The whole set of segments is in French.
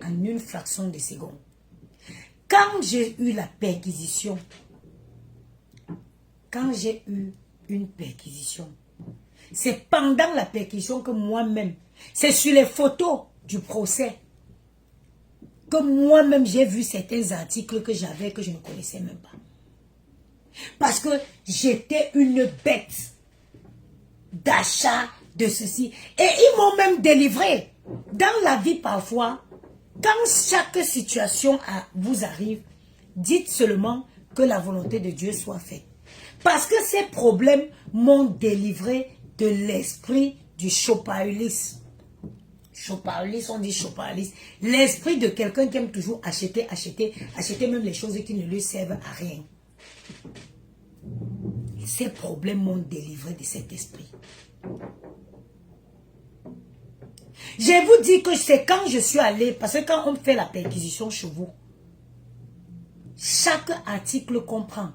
en une fraction de seconde. Quand j'ai eu la perquisition, quand j'ai eu une perquisition, c'est pendant la perquisition que moi-même, c'est sur les photos du procès, que moi-même j'ai vu certains articles que j'avais, que je ne connaissais même pas. Parce que j'étais une bête d'achat de ceci. Et ils m'ont même délivré. Dans la vie parfois, quand chaque situation vous arrive, dites seulement que la volonté de Dieu soit faite. Parce que ces problèmes m'ont délivré de l'esprit du chopahulisme. Chopahulisme, on dit chopahulisme. L'esprit de quelqu'un qui aime toujours acheter même les choses qui ne lui servent à rien. Ces problèmes m'ont délivré de cet esprit. Je vous dis que c'est quand je suis allée, parce que quand on fait la perquisition chez vous, chaque article qu'on prend,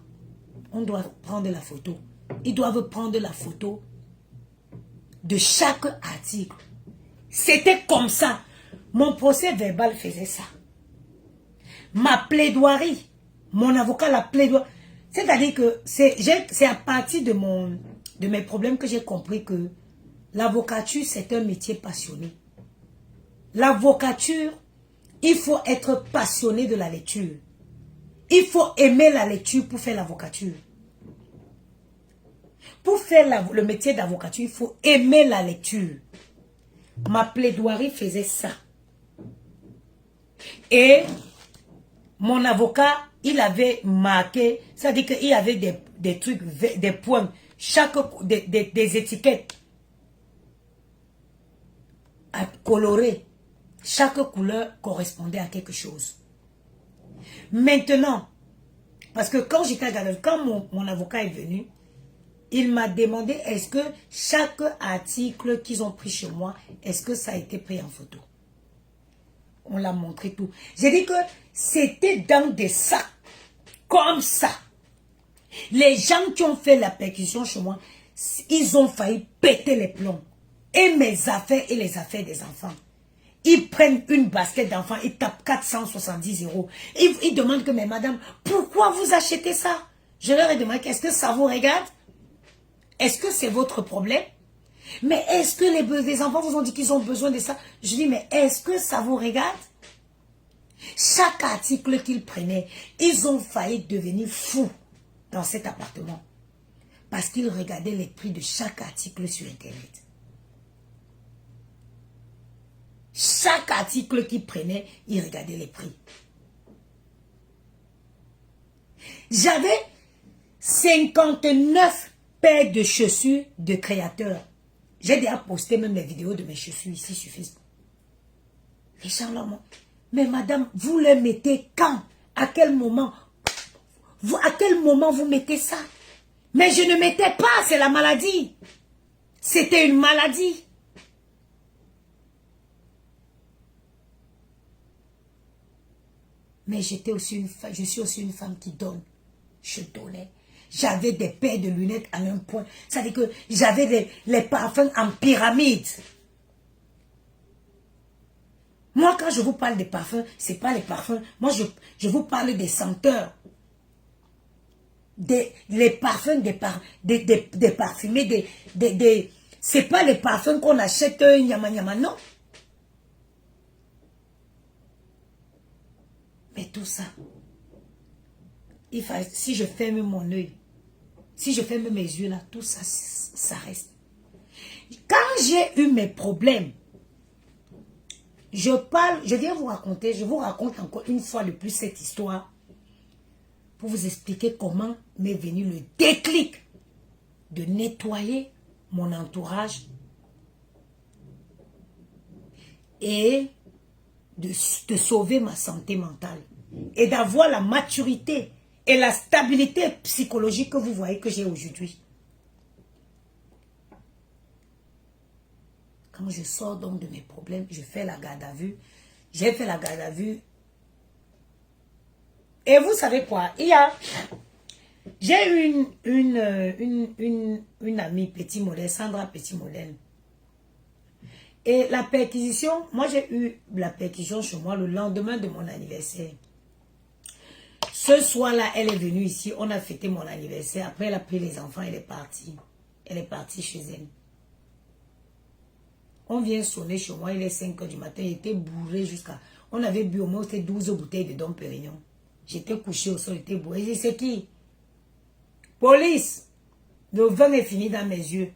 on doit prendre la photo. Ils doivent prendre la photo de chaque article. C'était comme ça. Mon procès verbal faisait ça. Ma plaidoirie, mon avocat la plaidoirie. C'est-à-dire que c'est à partir de mes problèmes que j'ai compris que l'avocature, c'est un métier passionné. L'avocature, il faut être passionné de la lecture. Il faut aimer la lecture pour faire l'avocature. Pour faire le métier d'avocature, il faut aimer la lecture. Ma plaidoirie faisait ça. Et mon avocat, il avait marqué, c'est-à-dire qu'il y avait des trucs, des points, des étiquettes à colorer. Chaque couleur correspondait à quelque chose. Maintenant, parce que quand j'étais à Gaddafi, quand mon avocat est venu, il m'a demandé est-ce que chaque article qu'ils ont pris chez moi, est-ce que ça a été pris en photo? On l'a montré tout. J'ai dit que c'était dans des sacs, comme ça. Les gens qui ont fait la perquisition chez moi, ils ont failli péter les plombs. Et mes affaires et les affaires des enfants. Ils prennent une basket d'enfants, ils tapent 470 €. Ils demandent que, mais madame, pourquoi vous achetez ça? Je leur ai demandé, est-ce que ça vous regarde? Est-ce que c'est votre problème? Mais est-ce que les enfants vous ont dit qu'ils ont besoin de ça? Je dis, mais est-ce que ça vous regarde? Chaque article qu'ils prenaient, ils ont failli devenir fous dans cet appartement. Parce qu'ils regardaient les prix de chaque article sur Internet. Chaque article qu'ils prenaient, ils regardaient les prix. J'avais 59 paires de chaussures de créateurs. J'ai déjà posté même les vidéos de mes chaussures ici sur Facebook. Les gens là, mais madame, vous les mettez quand? À quel moment? À quel moment vous mettez ça? Mais je ne mettais pas, c'est la maladie. C'était une maladie. Mais j'étais aussi je suis aussi une femme qui donne. Je donnais. J'avais des paires de lunettes à un point. Ça veut dire que j'avais les parfums en pyramide. Moi, quand je vous parle des parfums, ce n'est pas les parfums. Moi, je vous parle des senteurs. Les parfums des parfumés. Ce n'est pas les parfums qu'on achète, nyama nyama, non. Mais tout ça, si je ferme mon œil, si je ferme mes yeux là, tout ça, ça reste. Quand j'ai eu mes problèmes, je viens vous raconter, je vous raconte encore une fois de plus cette histoire pour vous expliquer comment m'est venu le déclic de nettoyer mon entourage et de sauver ma santé mentale et d'avoir la maturité et la stabilité psychologique que vous voyez que j'ai aujourd'hui. Quand je sors donc de mes problèmes, je fais la garde à vue. J'ai fait la garde à vue. Et vous savez quoi? J'ai une amie Petit Modèle, Sandra Petit Modèle. Et la perquisition, moi j'ai eu la perquisition chez moi le lendemain de mon anniversaire. Ce soir-là, elle est venue ici, on a fêté mon anniversaire. Après, elle a pris les enfants, elle est partie. Elle est partie chez elle. On vient sonner chez moi, il est 5 h du matin, il était bourré jusqu'à... On avait bu au moins 12 bouteilles de Dom Pérignon. J'étais couché au sol, j'étais bourré. Je dis, c'est qui? Police! Le vin est fini dans mes yeux.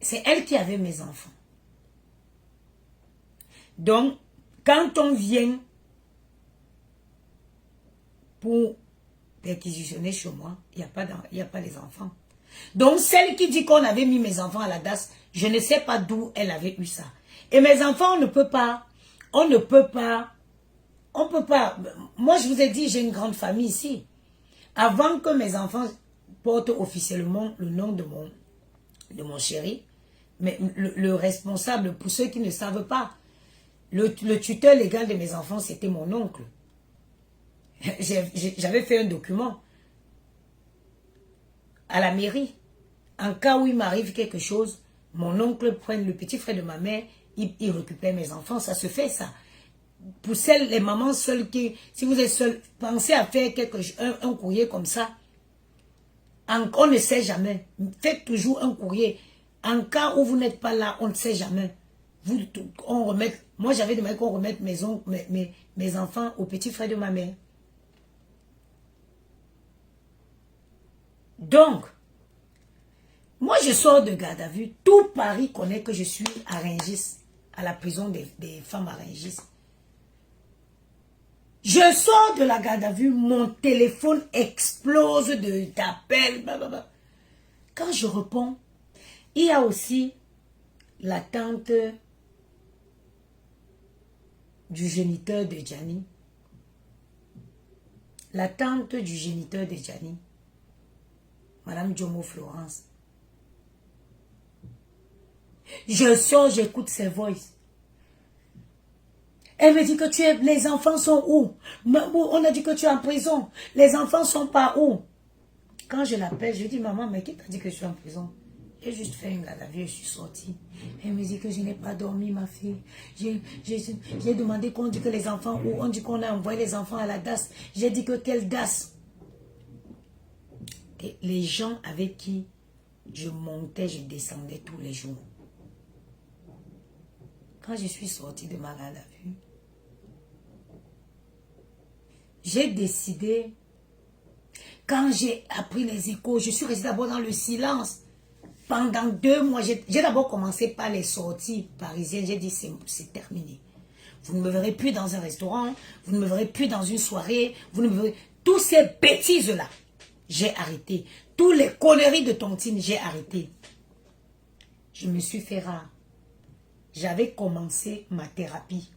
C'est elle qui avait mes enfants. Donc, quand on vient pour perquisitionner chez moi, il n'y a pas les enfants. Donc, celle qui dit qu'on avait mis mes enfants à la DAS, je ne sais pas d'où elle avait eu ça. Et mes enfants, on ne peut pas. Moi, je vous ai dit, j'ai une grande famille ici. Avant que mes enfants portent officiellement le nom de mon chéri, mais le responsable, pour ceux qui ne savent pas, le tuteur légal de mes enfants, c'était mon oncle. J'avais fait un document à la mairie. En cas où il m'arrive quelque chose, mon oncle prenne le petit frère de ma mère, il récupère mes enfants. Ça se fait, ça. Pour les mamans seules qui, si vous êtes seul, pensez à faire un courrier comme ça. On ne sait jamais. Faites toujours un courrier. En cas où vous n'êtes pas là, on ne sait jamais. Moi, j'avais demandé qu'on remette mes enfants au petit frère de ma mère. Donc, moi, je sors de garde à vue. Tout Paris connaît que je suis à Rungis, à la prison des femmes à Rungis. Je sors de la garde à vue, mon téléphone explose d'appels. Quand je réponds, il y a aussi la tante du géniteur de Gianni. La tante du géniteur de Gianni. Madame Jomo Florence. Je sors, j'écoute ses voix. Elle me dit que les enfants sont où? On a dit que tu es en prison. Les enfants sont pas où? Quand je l'appelle, je dis, maman, mais qui t'a dit que je suis en prison? J'ai juste fait une garde à vue et je suis sortie. Elle me dit que je n'ai pas dormi, ma fille. J'ai demandé qu'on dit que les enfants où? On dit qu'on a envoyé les enfants à la DAS. J'ai dit que quelle DAS? Et les gens avec qui je montais, je descendais tous les jours. Quand je suis sortie de ma garde à vue, j'ai décidé, quand j'ai appris les échos, je suis restée d'abord dans le silence. Pendant 2 mois, j'ai d'abord commencé par les sorties parisiennes. J'ai dit, c'est terminé. Vous ne me verrez plus dans un restaurant, vous ne me verrez plus dans une soirée, vous ne me verrez... Tous ces bêtises-là, j'ai arrêté. Toutes les conneries de tontine, j'ai arrêté. Je me suis fait rare. J'avais commencé ma thérapie.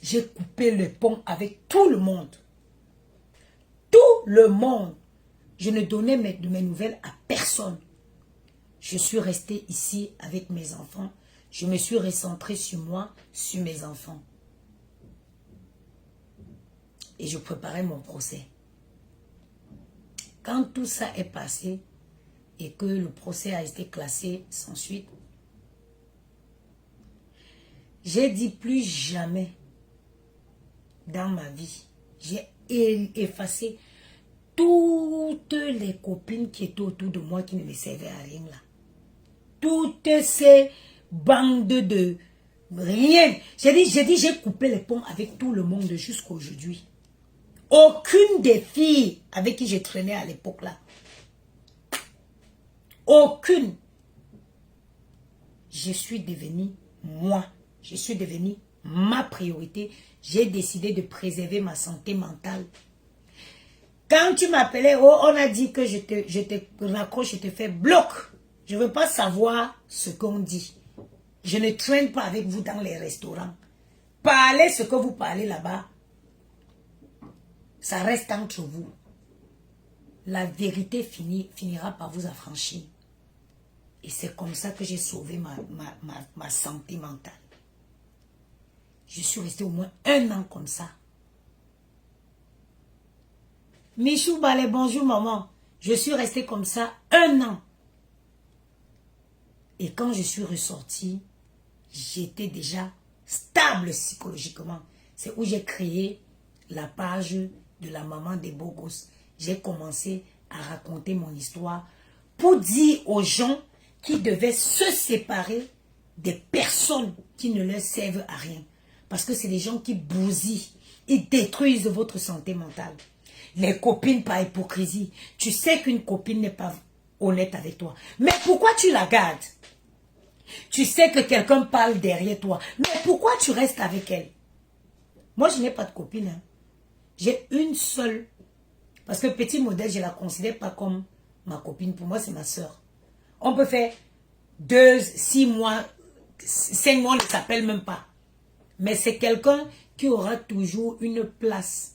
J'ai coupé le pont avec tout le monde. Tout le monde. Je ne donnais de mes nouvelles à personne. Je suis restée ici avec mes enfants. Je me suis recentrée sur moi, sur mes enfants. Et je préparais mon procès. Quand tout ça est passé et que le procès a été classé sans suite, j'ai dit plus jamais dans ma vie, j'ai effacé toutes les copines qui étaient autour de moi qui ne me servaient à rien là. Toutes ces bandes de rien. J'ai coupé les ponts avec tout le monde jusqu'à aujourd'hui. Aucune des filles avec qui je traînais à l'époque là. Aucune. Je suis devenue moi. Je suis devenue ma priorité. J'ai décidé de préserver ma santé mentale. Quand tu m'appelais, oh, on a dit que je te raccroche, je te fais bloc. Je ne veux pas savoir ce qu'on dit. Je ne traîne pas avec vous dans les restaurants. Parlez ce que vous parlez là-bas. Ça reste entre vous. La vérité finira par vous affranchir. Et c'est comme ça que j'ai sauvé ma santé mentale. Je suis restée au moins 1 an comme ça. Michou Balé, bonjour maman. Je suis restée comme ça 1 an. Et quand je suis ressortie, j'étais déjà stable psychologiquement. C'est où j'ai créé la page de la maman des beaux gosses. J'ai commencé à raconter mon histoire pour dire aux gens qui devaient se séparer des personnes qui ne leur servent à rien. Parce que c'est des gens qui bousillent, ils détruisent votre santé mentale. Les copines par hypocrisie. Tu sais qu'une copine n'est pas honnête avec toi. Mais pourquoi tu la gardes? Tu sais que quelqu'un parle derrière toi. Mais pourquoi tu restes avec elle? Moi, je n'ai pas de copine. Hein. J'ai une seule. Parce que petit modèle, je ne la considère pas comme ma copine. Pour moi, c'est ma soeur. On peut faire 2, 6 mois, 5 mois, on ne s'appelle même pas. Mais c'est quelqu'un qui aura toujours une place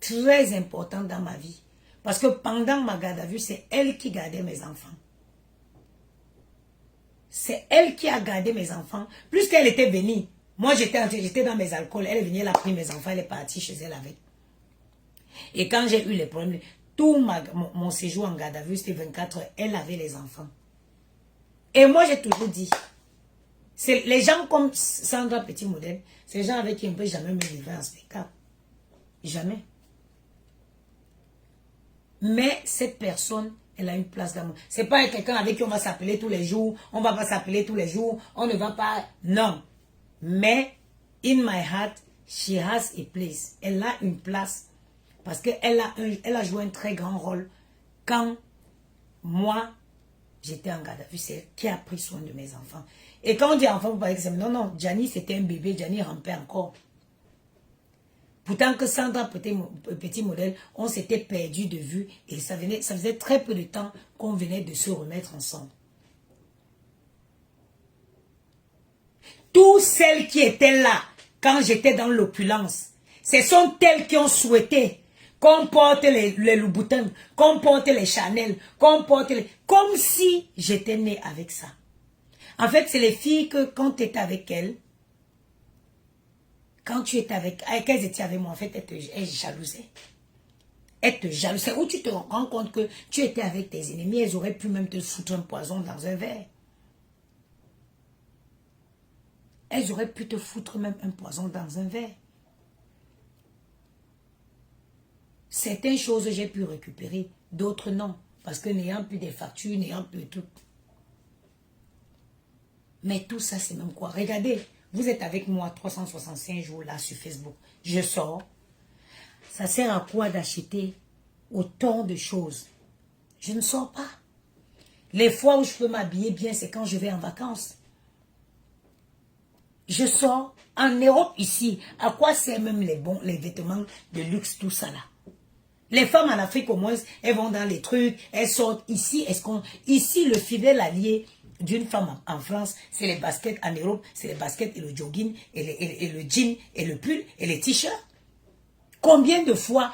très importante dans ma vie. Parce que pendant ma garde à vue, c'est elle qui gardait mes enfants. C'est elle qui a gardé mes enfants. Plus qu'elle était venue. Moi, j'étais dans mes alcools. Elle est venue, elle a pris mes enfants, elle est partie chez elle avec. Et quand j'ai eu les problèmes, tout mon séjour en garde à vue, c'était 24 heures. Elle avait les enfants. Et moi, j'ai toujours dit, les gens comme Sandra Petit Modèle, c'est les gens avec qui on ne peut jamais me livrer en spectacle. Jamais. Mais cette personne, elle a une place d'amour. C'est pas quelqu'un avec qui on va s'appeler tous les jours, on va pas s'appeler tous les jours, on ne va pas... Non. Mais, in my heart, she has a place. Elle a une place. Parce qu'elle a joué un très grand rôle quand moi, j'étais en garde à vue. C'est elle qui a pris soin de mes enfants. Et quand on dit enfant, vous parlez que c'est... Non, non, Gianni, c'était un bébé. Gianni rampait encore. Pourtant que Sandra Petit Modèle, on s'était perdu de vue. Et ça faisait très peu de temps qu'on venait de se remettre ensemble. Toutes celles qui étaient là, quand j'étais dans l'opulence, ce sont elles qui ont souhaité qu'on porte les Louboutins, qu'on porte les Chanel, qu'on porte les... Comme si j'étais née avec ça. En fait, c'est les filles que quand tu étais avec elles, quand tu étais avec elles étaient avec moi, en fait, elles jalousaient. Elles te jalousaient. Où tu te rends compte que tu étais avec tes ennemis, elles auraient pu même te foutre un poison dans un verre. Elles auraient pu te foutre même un poison dans un verre. Certaines choses, j'ai pu récupérer, d'autres non. Parce que n'ayant plus des factures, n'ayant plus tout. Mais tout ça, c'est même quoi? Regardez, vous êtes avec moi 365 jours là sur Facebook. Je sors. Ça sert à quoi d'acheter autant de choses? Je ne sors pas. Les fois où je peux m'habiller bien, c'est quand je vais en vacances. Je sors en Europe ici. À quoi servent même les vêtements de luxe, tout ça là? Les femmes en Afrique, au moins, elles vont dans les trucs, elles sortent ici. Ici, le fidèle allié d'une femme en France, c'est les baskets. En Europe, c'est les baskets et le jogging, et le jean, et le pull, et les t-shirts. Combien de fois,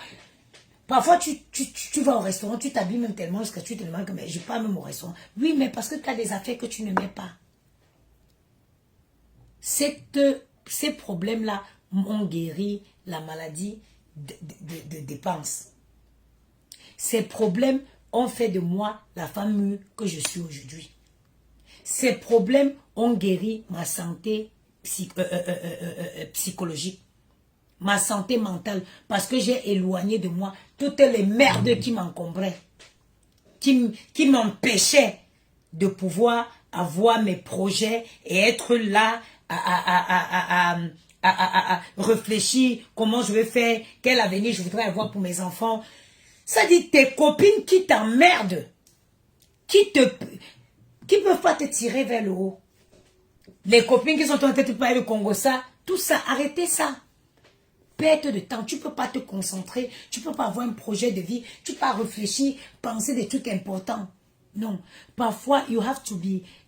parfois tu vas au restaurant, tu t'habilles même tellement jusqu'à tu te demandes que mais je ne vais pas même au restaurant. Oui, mais parce que tu as des affaires que tu ne mets pas. Ces problèmes-là ont guéri la maladie de dépenses. Ces problèmes ont fait de moi la femme mûre que je suis aujourd'hui. Ces problèmes ont guéri ma santé psychologique, ma santé mentale, parce que j'ai éloigné de moi toutes les merdes qui m'encombraient, qui m'empêchaient de pouvoir avoir mes projets et être là à réfléchir comment je vais faire, quel avenir je voudrais avoir pour mes enfants. Ça dit tes copines qui t'emmerdent, qui peuvent pas te tirer vers le haut. Les copines qui sont en train de te parler de Congo, ça, tout ça, arrêtez ça. Perte de temps, tu peux pas te concentrer, tu peux pas avoir un projet de vie, tu peux pas réfléchir, penser des trucs importants. Non, parfois,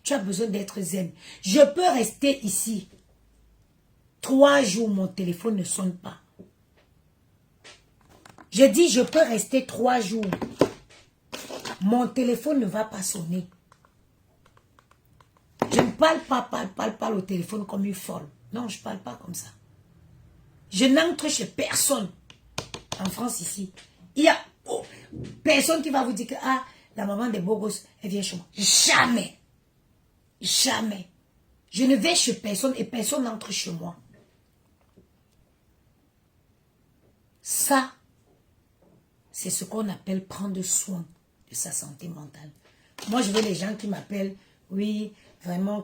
tu as besoin d'être zen. Je peux rester ici 3 jours, mon téléphone ne sonne pas. Je dis, je peux rester 3 jours. Mon téléphone ne va pas sonner. Je ne parle pas au téléphone comme une folle. Non, je ne parle pas comme ça. Je n'entre chez personne en France ici. Il y a personne qui va vous dire que la maman des beaux gosses, elle vient chez moi. Jamais. Jamais. Je ne vais chez personne et personne n'entre chez moi. Ça, c'est ce qu'on appelle prendre soin de sa santé mentale. Moi, je veux les gens qui m'appellent, oui, vraiment,